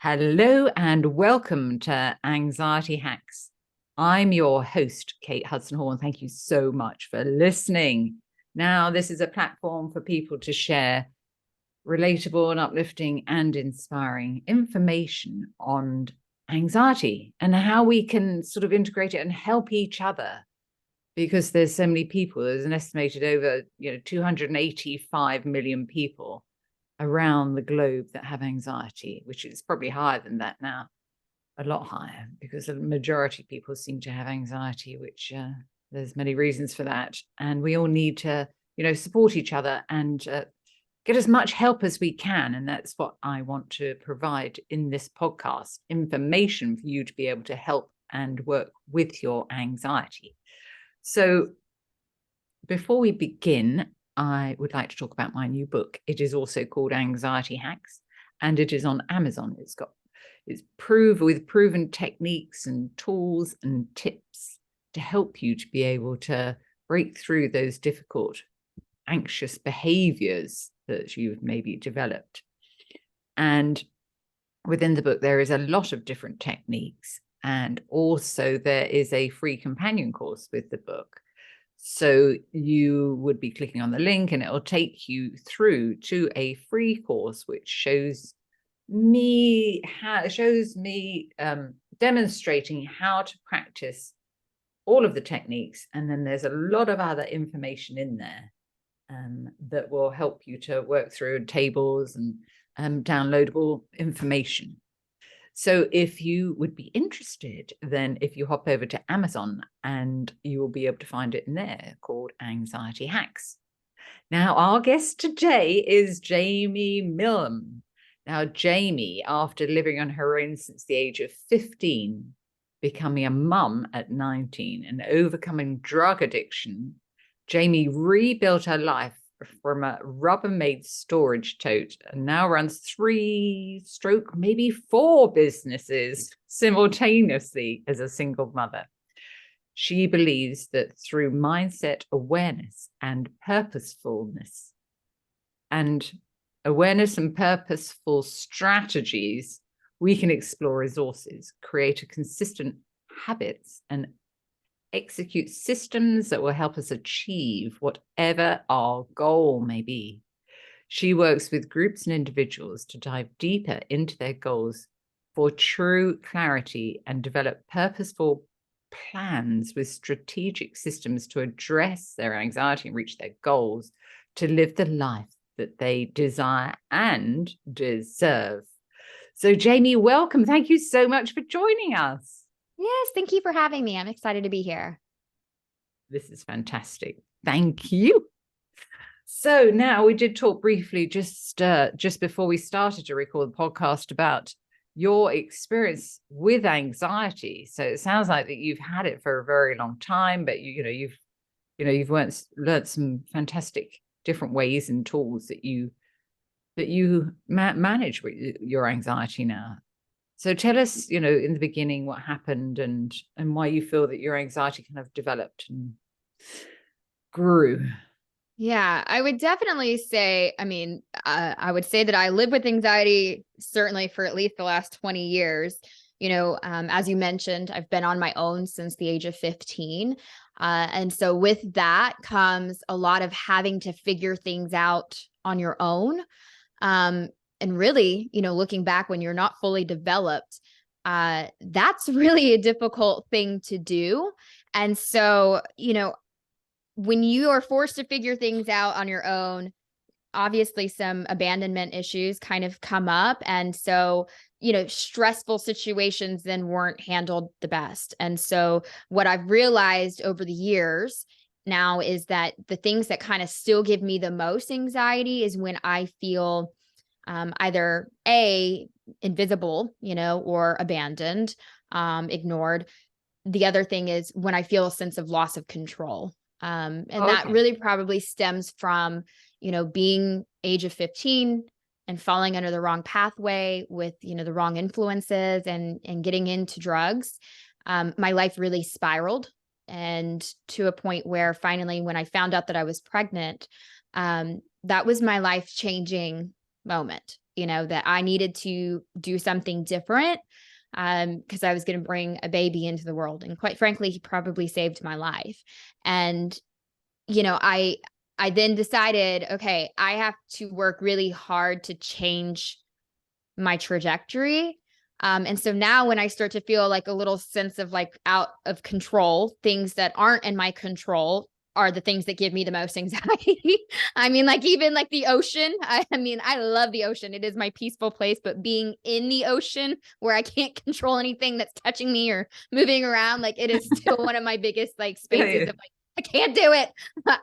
Hello and welcome to Anxiety Hacks. I'm your host, Kate Hudson-Hall, and thank you so much for listening. Now, this is a platform for people to share relatable and uplifting and inspiring information on anxiety and how we can sort of integrate it and help each other, because there's so many people. There's an estimated over 285 million people around the globe that have anxiety, which is probably higher than that now, a lot higher, because the majority of people seem to have anxiety, which there's many reasons for that. And we all need to, support each other and get as much help as we can. And that's what I want to provide in this podcast, information for you to be able to help and work with your anxiety. So before we begin, I would like to talk about my new book. It is also called Anxiety Hacks, and it is on Amazon. It's with proven techniques and tools and tips to help you to be able to break through those difficult, anxious behaviors that you've maybe developed. And within the book, there is a lot of different techniques. And also there is a free companion course with the book. So you would be clicking on the link and it will take you through to a free course, which shows me demonstrating how to practice all of the techniques. And then there's a lot of other information in there that will help you to work through tables and downloadable information. So if you would be interested, then if you hop over to Amazon, and you will be able to find it in there, called Anxiety Hacks. Now, our guest today is Jamie Milam. Now, Jamie, after living on her own since the age of 15, becoming a mum at 19 and overcoming drug addiction, Jamie rebuilt her life from a Rubbermaid storage tote and now runs 3/maybe 4 businesses simultaneously as a single mother. She believes that through mindset awareness and purposefulness and purposeful strategies, we can explore resources, create a consistent habits, and execute systems that will help us achieve whatever our goal may be. She works with groups and individuals to dive deeper into their goals for true clarity and develop purposeful plans with strategic systems to address their anxiety and reach their goals, to live the life that they desire and deserve. So, Jamie, welcome. Thank you so much for joining us. Yes, thank you for having me. I'm excited to be here. This is fantastic. Thank you. So now we did talk briefly just before we started to record the podcast about your experience with anxiety. So it sounds like that you've had it for a very long time, but you've learned some fantastic different ways and tools that you manage with your anxiety now. So tell us, in the beginning, what happened and why you feel that your anxiety kind of developed and grew. Yeah, I would definitely say, I would say that I live with anxiety certainly for at least the last 20 years. As you mentioned, I've been on my own since the age of 15. And so with that comes a lot of having to figure things out on your own. And really, looking back when you're not fully developed, that's really a difficult thing to do. And so, when you are forced to figure things out on your own, obviously some abandonment issues kind of come up. And so, stressful situations then weren't handled the best. And so what I've realized over the years now is that the things that kind of still give me the most anxiety is when I feel either invisible, or abandoned, ignored. The other thing is when I feel a sense of loss of control. And that really probably stems from, being age of 15 and falling under the wrong pathway with, the wrong influences and getting into drugs. My life really spiraled, and to a point where finally, when I found out that I was pregnant, that was my life-changing moment. that I needed to do something different, because I was going to bring a baby into the world. And quite frankly, he probably saved my life. And, I then decided, okay, I have to work really hard to change my trajectory. And so now when I start to feel like a little sense of like out of control, things that aren't in my control are the things that give me the most anxiety. I mean, like even like the ocean. I mean, I love the ocean. It is my peaceful place, but being in the ocean where I can't control anything that's touching me or moving around, like it is still one of my biggest like spaces of like, I can't do it.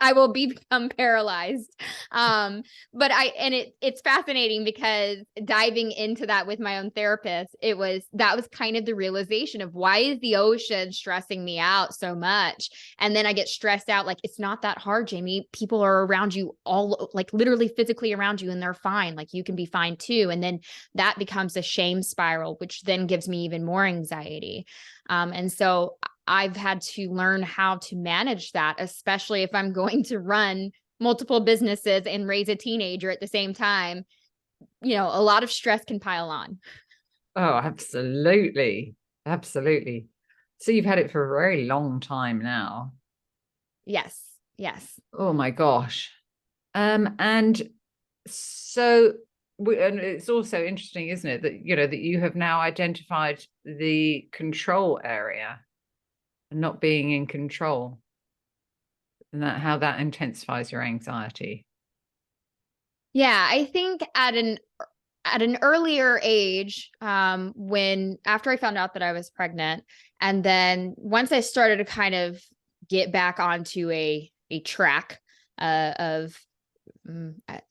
I will become paralyzed. But it's fascinating because diving into that with my own therapist, that was kind of the realization of why is the ocean stressing me out so much? And then I get stressed out. Like, it's not that hard, Jamie. People are around you all, like literally physically around you, and they're fine. Like you can be fine too. And then that becomes a shame spiral, which then gives me even more anxiety. And so I've had to learn how to manage that, especially if I'm going to run multiple businesses and raise a teenager at the same time. A lot of stress can pile on. Oh, absolutely. Absolutely. So you've had it for a very long time now. Yes. Yes. Oh my gosh. And so and it's also interesting, isn't it, that that you have now identified the control area and not being in control, and how that intensifies your anxiety. Yeah, I think at an earlier age, when after I found out that I was pregnant, and then once I started to kind of get back onto a track of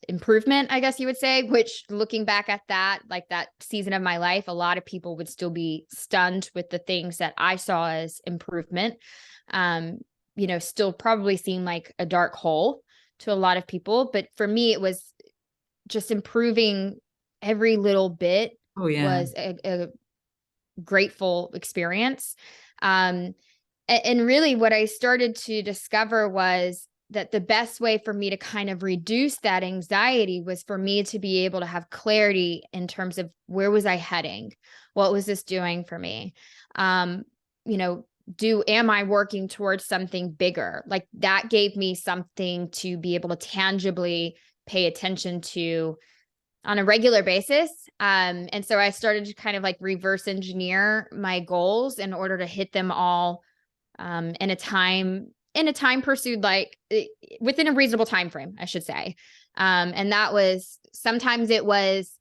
improvement, I guess you would say, which looking back at that, like that season of my life, a lot of people would still be stunned with the things that I saw as improvement. Still probably seem like a dark hole to a lot of people. But for me, it was just improving every little bit. Oh yeah. Was a grateful experience. And really what I started to discover was that the best way for me to kind of reduce that anxiety was for me to be able to have clarity in terms of where was I heading? What was this doing for me? Am I working towards something bigger? Like that gave me something to be able to tangibly pay attention to on a regular basis. And so I started to kind of like reverse engineer my goals in order to hit them all in a time pursued, like within a reasonable time frame, I should say. And that was, sometimes it was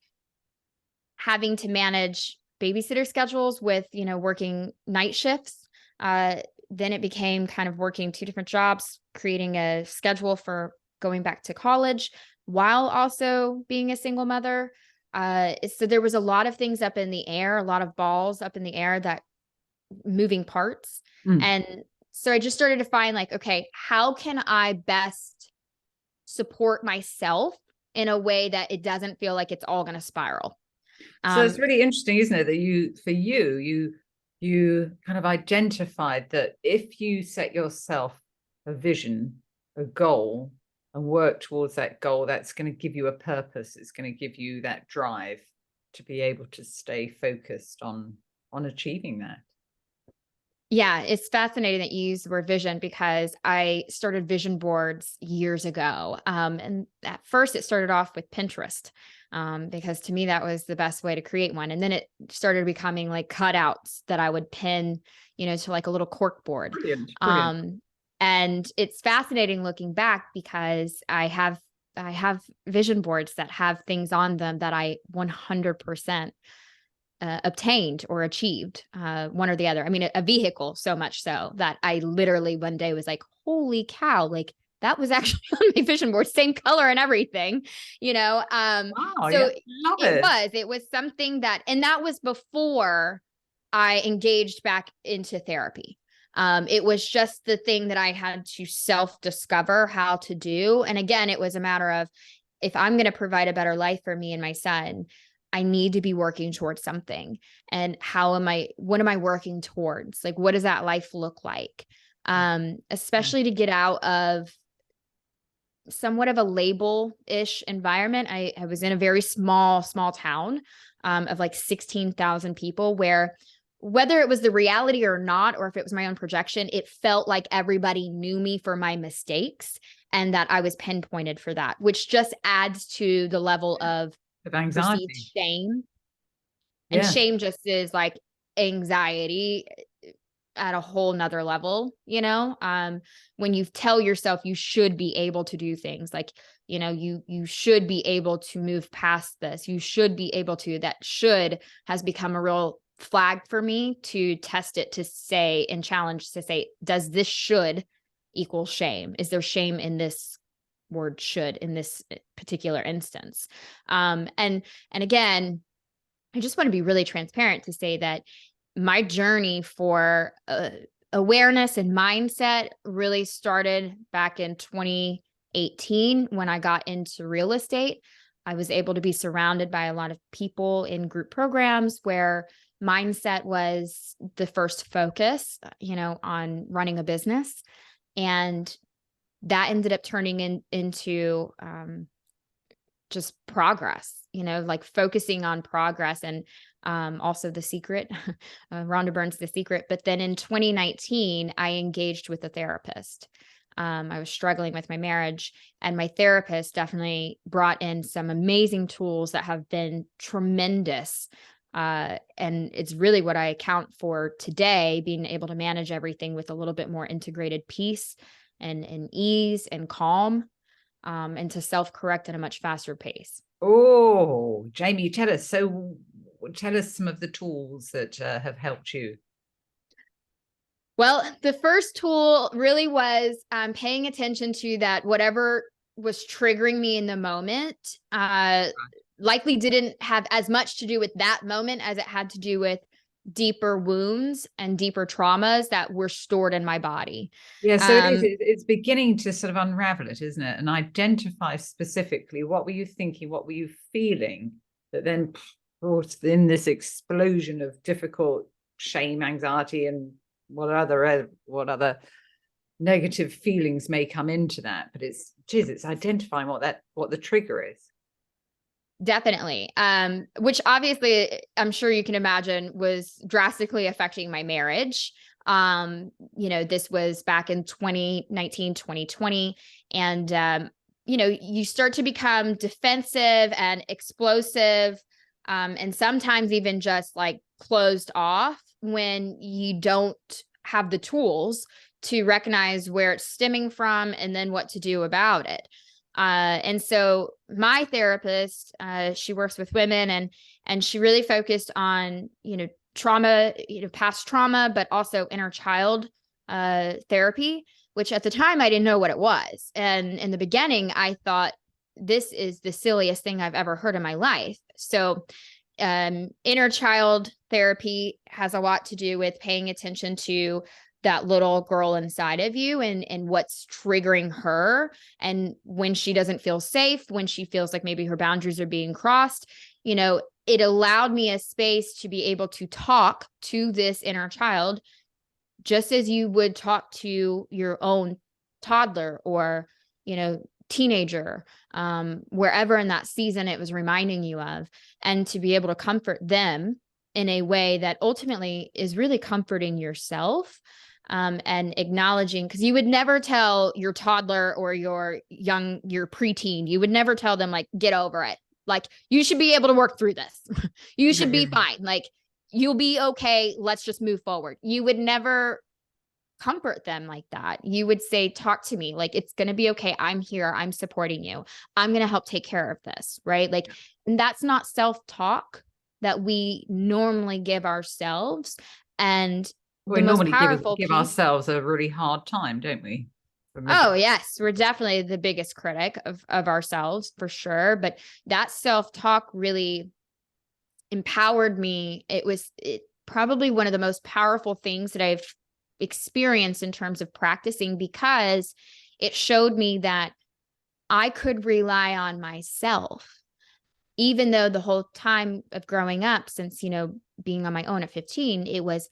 having to manage babysitter schedules with, working night shifts. Then it became kind of working 2 different jobs, creating a schedule for going back to college while also being a single mother. So there was a lot of things up in the air, a lot of balls up in the air, that moving parts. And so I just started to find like, okay, how can I best support myself in a way that it doesn't feel like it's all going to spiral? So it's really interesting, isn't it, that you kind of identified that if you set yourself a vision, a goal, and work towards that goal, that's going to give you a purpose. It's going to give you that drive to be able to stay focused on achieving that. Yeah, it's fascinating that you use the word vision, because I started vision boards years ago. And at first it started off with Pinterest, because to me that was the best way to create one. And then it started becoming like cutouts that I would pin, to like a little cork board. Brilliant. And it's fascinating looking back, because I have vision boards that have things on them that I 100% obtained or achieved, one or the other. I mean, a vehicle, so much so that I literally one day was like, holy cow, like that was actually on my vision board, same color and everything, Wow, so yeah, it was something that, and that was before I engaged back into therapy. It was just the thing that I had to self-discover how to do. And again, it was a matter of, if I'm going to provide a better life for me and my son, I need to be working towards something. And what am I working towards? Like, what does that life look like? Especially to get out of somewhat of a label-ish environment. I was in a very small town of like 16,000 people, where whether it was the reality or not, or if it was my own projection, it felt like everybody knew me for my mistakes and that I was pinpointed for that, which just adds to the level of perceived anxiety. shame. And Yeah. shame just is like anxiety at a whole nother level, when you tell yourself you should be able to do things like, you should be able to move past this. You should be able to, that should has become a real flag for me to test it, to say and challenge, to say, does this should equal shame? Is there shame in this word should in this particular instance? And again, I just want to be really transparent to say that my journey for awareness and mindset really started back in 2018 when I got into real estate. I was able to be surrounded by a lot of people in group programs where mindset was the first focus, on running a business. And that ended up turning into just progress, like focusing on progress. And also The Secret, Rhonda Byrne's The Secret. But then in 2019, I engaged with a therapist. I was struggling with my marriage, and my therapist definitely brought in some amazing tools that have been tremendous. And it's really what I account for today, being able to manage everything with a little bit more integrated peace and ease and calm, and to self-correct at a much faster pace. Oh, Jamie, tell us some of the tools that have helped you. Well, the first tool really was paying attention to that whatever was triggering me in the moment likely didn't have as much to do with that moment as it had to do with deeper wounds and deeper traumas that were stored in my body. Yeah, so it's beginning to sort of unravel it, isn't it? And identify specifically, what were you thinking, what were you feeling, that then brought in this explosion of difficult shame, anxiety, and what other negative feelings may come into that. But it's identifying what the trigger is. Definitely. Which obviously I'm sure you can imagine was drastically affecting my marriage. This was back in 2019, 2020. And, you start to become defensive and explosive, and sometimes even just like closed off when you don't have the tools to recognize where it's stemming from and then what to do about it. And so my therapist, she works with women, and she really focused on, trauma, past trauma, but also inner child, therapy, which at the time I didn't know what it was. And in the beginning, I thought this is the silliest thing I've ever heard in my life. So, inner child therapy has a lot to do with paying attention to that little girl inside of you and what's triggering her. And when she doesn't feel safe, when she feels like maybe her boundaries are being crossed, it allowed me a space to be able to talk to this inner child, just as you would talk to your own toddler or, teenager, wherever in that season it was reminding you of, and to be able to comfort them in a way that ultimately is really comforting yourself. And acknowledging, because you would never tell your toddler or your preteen, you would never tell them like, get over it. Like, you should be able to work through this. You should be fine. Like, you'll be okay. Let's just move forward. You would never comfort them like that. You would say, talk to me. Like, it's going to be okay. I'm here. I'm supporting you. I'm going to help take care of this. Right. Like, and that's not self-talk that we normally give ourselves. And we the most normally powerful give ourselves a really hard time, don't we? Oh, yes. We're definitely the biggest critic of ourselves, for sure. But that self-talk really empowered me. It probably one of the most powerful things that I've experienced in terms of practicing, because it showed me that I could rely on myself, even though the whole time of growing up, since, being on my own at 15, it was,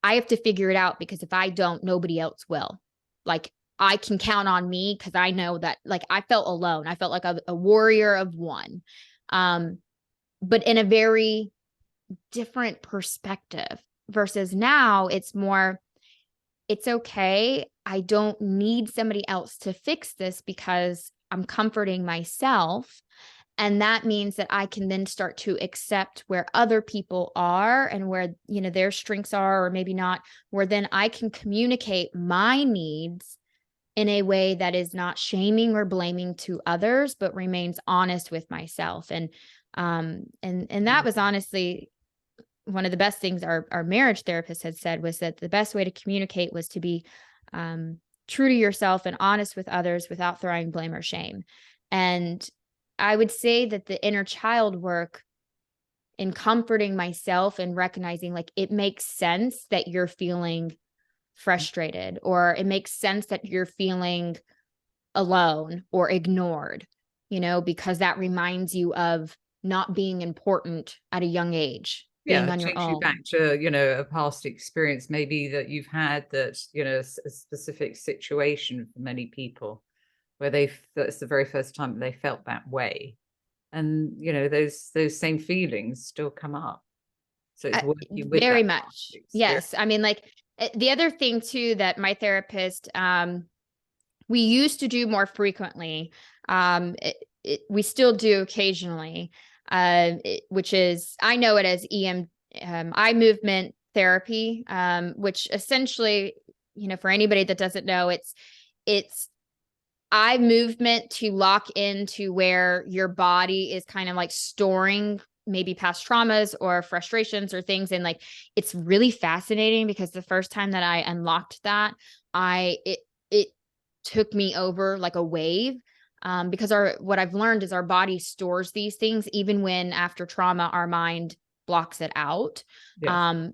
I have to figure it out, because if I don't, nobody else will. Like, I can count on me, because I know that, like, I felt alone. I felt like a warrior of one. But in a very different perspective, versus now it's more, it's okay. I don't need somebody else to fix this, because I'm comforting myself. And that means that I can then start to accept where other people are and where, their strengths are, or maybe not, where then I can communicate my needs in a way that is not shaming or blaming to others, but remains honest with myself. And that was honestly one of the best things our marriage therapist had said, was that the best way to communicate was to be true to yourself and honest with others without throwing blame or shame. And I would say that the inner child work in comforting myself and recognizing, like, it makes sense that you're feeling frustrated, or it makes sense that you're feeling alone or ignored, because that reminds you of not being important at a young age, being on It your takes you own. back to, a past experience maybe that you've had, that, a specific situation for many people where that's the very first time that they felt that way. And, those same feelings still come up. So it's working with Very that much. past experience. Yes. I mean, like, the other thing too, that my therapist, we used to do more frequently, we still do occasionally, which is, I know it as eye movement therapy, which essentially, for anybody that doesn't know, it's eye movement to lock into where your body is kind of like storing maybe past traumas or frustrations or things. And like, it's really fascinating, because the first time that I unlocked that, it took me over like a wave. Because what I've learned is our body stores these things, even when after trauma, our mind blocks it out. Yes.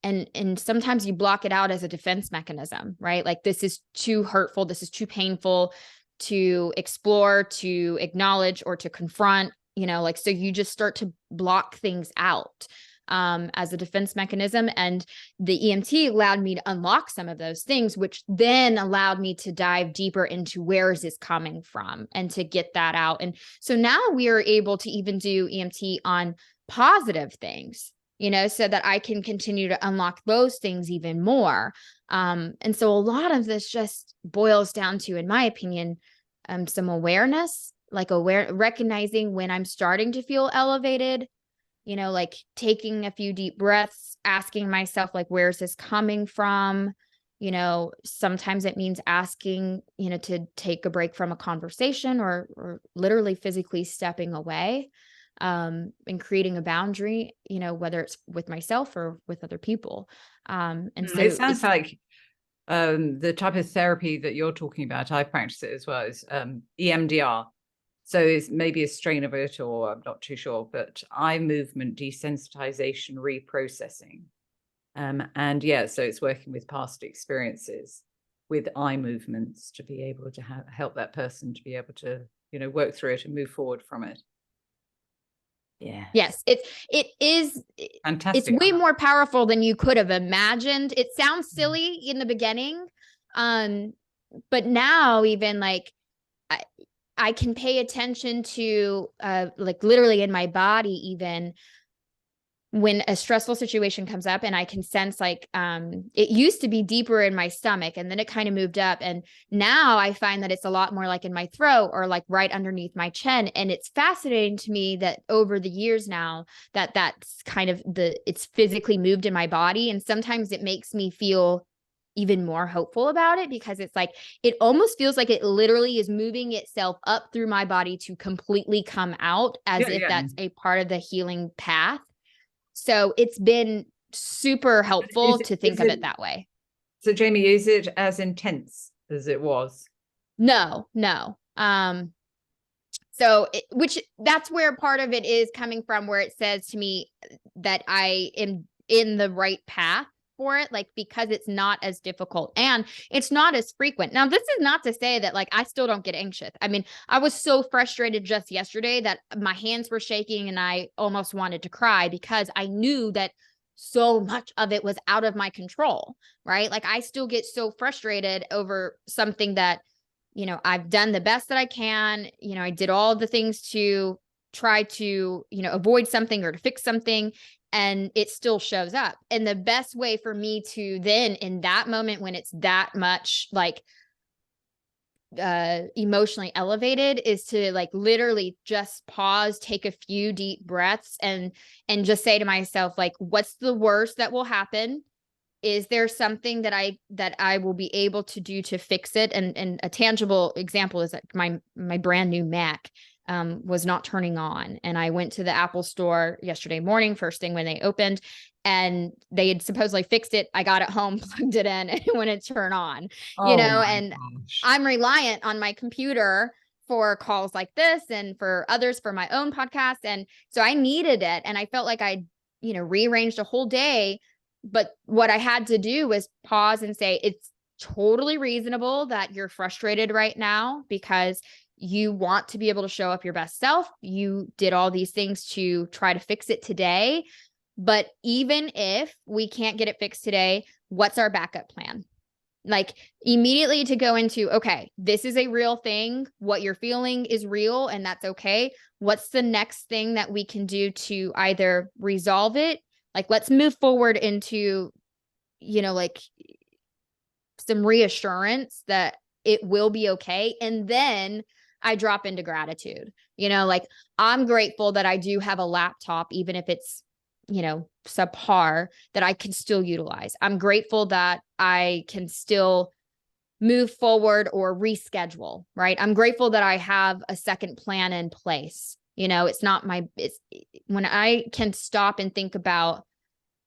And sometimes you block it out as a defense mechanism, right? Like, this is too hurtful. This is too painful to explore, to acknowledge, or to confront, like, so you just start to block things out as a defense mechanism. And the EMT allowed me to unlock some of those things, which then allowed me to dive deeper into where is this coming from and to get that out. And so now we are able to even do EMT on positive things, so that I can continue to unlock those things even more. And so a lot of this just boils down to, in my opinion, some awareness, like recognizing when I'm starting to feel elevated, like taking a few deep breaths, asking myself, like, where's this coming from? Sometimes it means asking, to take a break from a conversation, or literally physically stepping away, and creating a boundary, whether it's with myself or with other people. And so It sounds like the type of therapy that you're talking about, I practice it as well, is EMDR. So it's maybe a strain of it, or I'm not too sure, but eye movement desensitization reprocessing. And so it's working with past experiences with eye movements to be able to help that person to be able to, work through it and move forward from it. Yeah. Yes, it is. It's Fantastic. way more powerful than you could have imagined. It sounds silly in the beginning, but now even like I can pay attention to like literally in my body, even when a stressful situation comes up, and I can sense like it used to be deeper in my stomach, and then it kind of moved up, and now I find that it's a lot more like in my throat, or like right underneath my chin. And it's fascinating to me that over the years now that's kind of it's physically moved in my body. And sometimes it makes me feel even more hopeful about it, because it's like, it almost feels like it literally is moving itself up through my body to completely come out, as if that's a part of the healing path. So it's been super helpful to think of it that way. So Jamie, is it as intense as it was? No. So which that's where part of it is coming from, where it says to me that I am in the right path for it, like, because it's not as difficult and it's not as frequent. Now, this is not to say that like I still don't get anxious. I mean, I was so frustrated just yesterday that my hands were shaking and I almost wanted to cry, because I knew that so much of it was out of my control, right? Like I still get so frustrated over something that, I've done the best that I can. I did all the things to try to, avoid something or to fix something, and it still shows up. And the best way for me to then, in that moment when it's that much like emotionally elevated, is to like literally just pause, take a few deep breaths, and just say to myself, like, what's the worst that will happen? Is there something that I will be able to do to fix it? And a tangible example is that my brand new Mac was not turning on. And I went to the Apple store yesterday morning, first thing when they opened, and they had supposedly fixed it. I got it home, plugged it in, and it wouldn't turn on, Oh my and gosh. I'm reliant on my computer for calls like this and for others, for my own podcast. And so I needed it. And I felt like I, rearranged a whole day. But what I had to do was pause and say, it's totally reasonable that you're frustrated right now because you want to be able to show up your best self. You did all these things to try to fix it today. But even if we can't get it fixed today, what's our backup plan? Like immediately to go into, okay, this is a real thing. What you're feeling is real, and that's okay. What's the next thing that we can do to either resolve it? Like, let's move forward into, like some reassurance that it will be okay. And then I drop into gratitude, like I'm grateful that I do have a laptop, even if it's, subpar, that I can still utilize. I'm grateful that I can still move forward or reschedule, right? I'm grateful that I have a second plan in place. It's not it's when I can stop and think about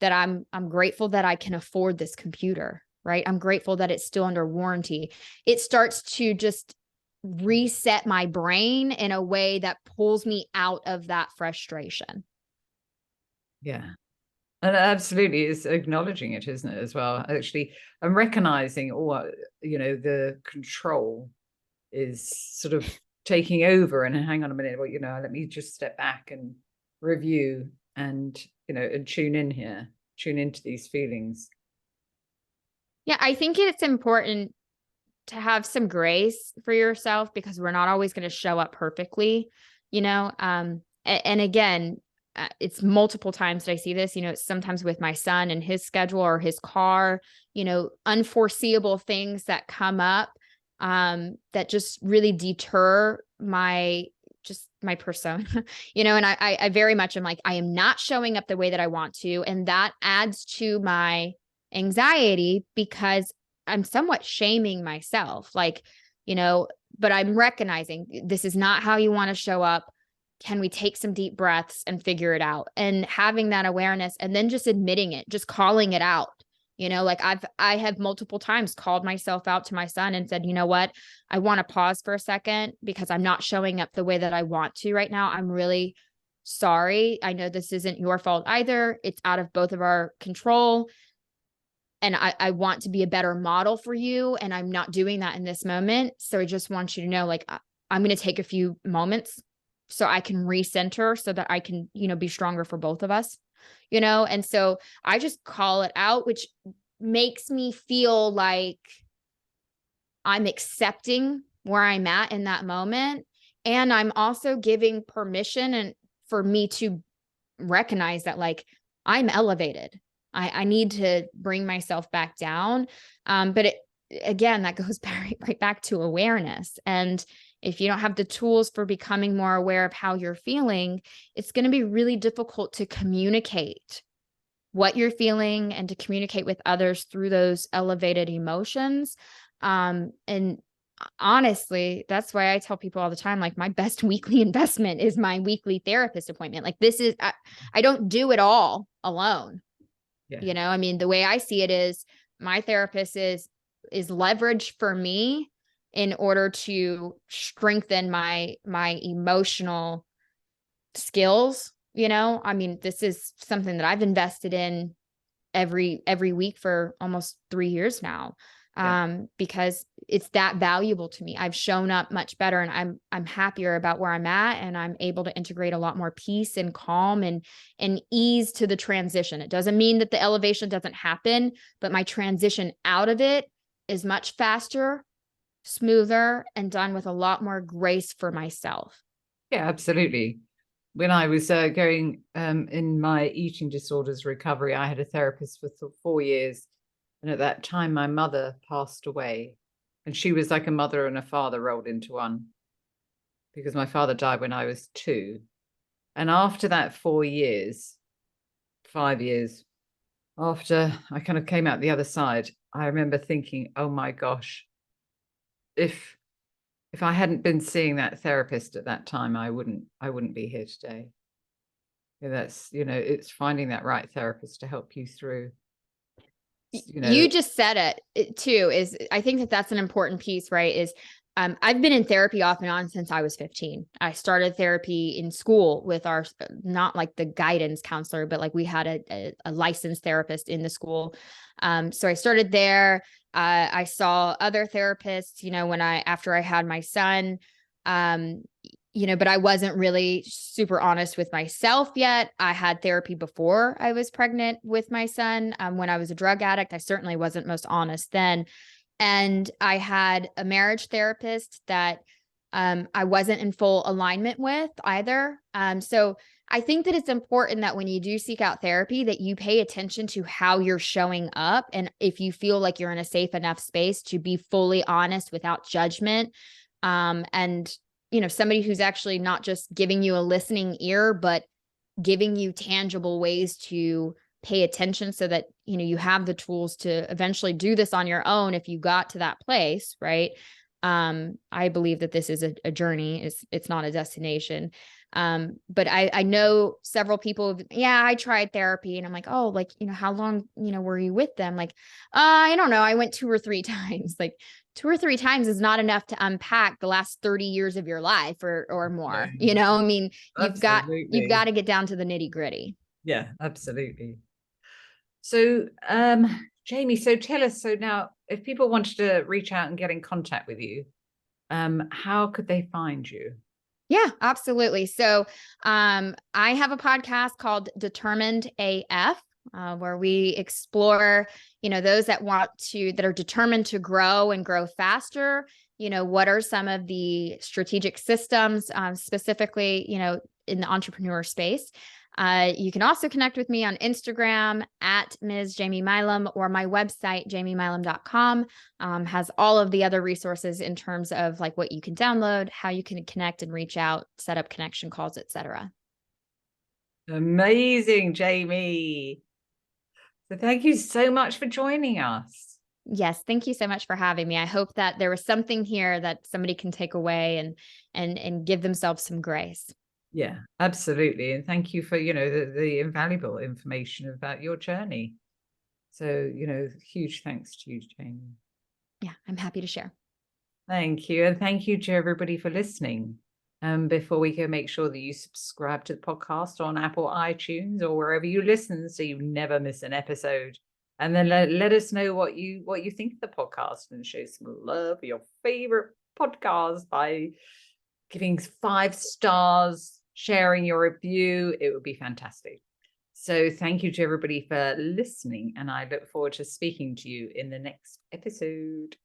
that, I'm grateful that I can afford this computer, right? I'm grateful that it's still under warranty. It starts to just reset my brain in a way that pulls me out of that frustration. Yeah. And absolutely, it's acknowledging it, isn't it, as well? Actually, I'm recognizing, the control is sort of taking over. And hang on a minute, let me just step back and review and, and tune in here, tune into these feelings. Yeah, I think it's important to have some grace for yourself because we're not always going to show up perfectly, and again, it's multiple times that I see this, it's sometimes with my son and his schedule or his car, unforeseeable things that come up that just really deter my persona, and I very much am like, I am not showing up the way that I want to. And that adds to my anxiety because I'm somewhat shaming myself, like, but I'm recognizing this is not how you want to show up. Can we take some deep breaths and figure it out? And having that awareness and then just admitting it, just calling it out. Like I have multiple times called myself out to my son and said, you know what, I want to pause for a second because I'm not showing up the way that I want to right now. I'm really sorry. I know this isn't your fault either. It's out of both of our control. And I want to be a better model for you. And I'm not doing that in this moment. So I just want you to know, like, I'm going to take a few moments so I can recenter so that I can, be stronger for both of us, and so I just call it out, which makes me feel like I'm accepting where I'm at in that moment. And I'm also giving permission and for me to recognize that, like, I'm elevated. I need to bring myself back down. But again, that goes right back to awareness. And if you don't have the tools for becoming more aware of how you're feeling, it's going to be really difficult to communicate what you're feeling and to communicate with others through those elevated emotions. And honestly, that's why I tell people all the time, like, my best weekly investment is my weekly therapist appointment. Like, this is, I don't do it all alone. Yeah. I mean, the way I see it is my therapist is leverage for me in order to strengthen my emotional skills. I mean, this is something that I've invested in every week for almost 3 years now. because it's that valuable to me. I've shown up much better, and I'm happier about where I'm at, and I'm able to integrate a lot more peace and calm and ease to the transition. It doesn't mean that the elevation doesn't happen, but my transition out of it is much faster, smoother, and done with a lot more grace for myself. Yeah, absolutely. When I was going in my eating disorders recovery, I had a therapist for 4 years. And at that time, my mother passed away. And she was like a mother and a father rolled into one, because my father died when I was 2. And after that 4 years, 5 years, after I kind of came out the other side, I remember thinking, oh my gosh, if I hadn't been seeing that therapist at that time, I wouldn't be here today. That's, it's finding that right therapist to help you through. You just said it too, is I think that that's an important piece, right? Is I've been in therapy off and on since I was 15. I started therapy in school with our, not like the guidance counselor, but like we had a licensed therapist in the school. So I started there. I saw other therapists, after I had my son, but I wasn't really super honest with myself yet. I had therapy before I was pregnant with my son. When I was a drug addict, I certainly wasn't most honest then. And I had a marriage therapist that I wasn't in full alignment with either. So I think that it's important that when you do seek out therapy, that you pay attention to how you're showing up. And if you feel like you're in a safe enough space to be fully honest without judgment, and somebody who's actually not just giving you a listening ear, but giving you tangible ways to pay attention so that, you have the tools to eventually do this on your own if you got to that place, right? I believe that this is a journey. It's not a destination. But I know several people, I tried therapy, and I'm like, oh, like, how long, were you with them? Like, I don't know. I went 2 or 3 times. Like 2 or 3 times is not enough to unpack the last 30 years of your life or more, I mean, you've got to get down to the nitty gritty. Yeah, absolutely. So, Jamie, so tell us, so now if people wanted to reach out and get in contact with you, how could they find you? Yeah, absolutely. So, I have a podcast called Determined AF, where we explore, those that are determined to grow and grow faster. What are some of the strategic systems, specifically, in the entrepreneur space. You can also connect with me on Instagram at Ms. Jamie Milam, or my website, jamiemilam.com, has all of the other resources in terms of like what you can download, how you can connect and reach out, set up connection calls, etc. Amazing, Jamie. So thank you so much for joining us. Yes, thank you so much for having me. I hope that there was something here that somebody can take away and give themselves some grace. Yeah, absolutely. And thank you for, the invaluable information about your journey. So, huge thanks to you, Jamie. Yeah, I'm happy to share. Thank you. And thank you to everybody for listening. Before we go, make sure that you subscribe to the podcast on Apple iTunes or wherever you listen, so you never miss an episode. And then let us know what you think of the podcast, and show some love for your favorite podcast by giving 5 stars, sharing your review. It would be fantastic. So thank you to everybody for listening, and I look forward to speaking to you in the next episode.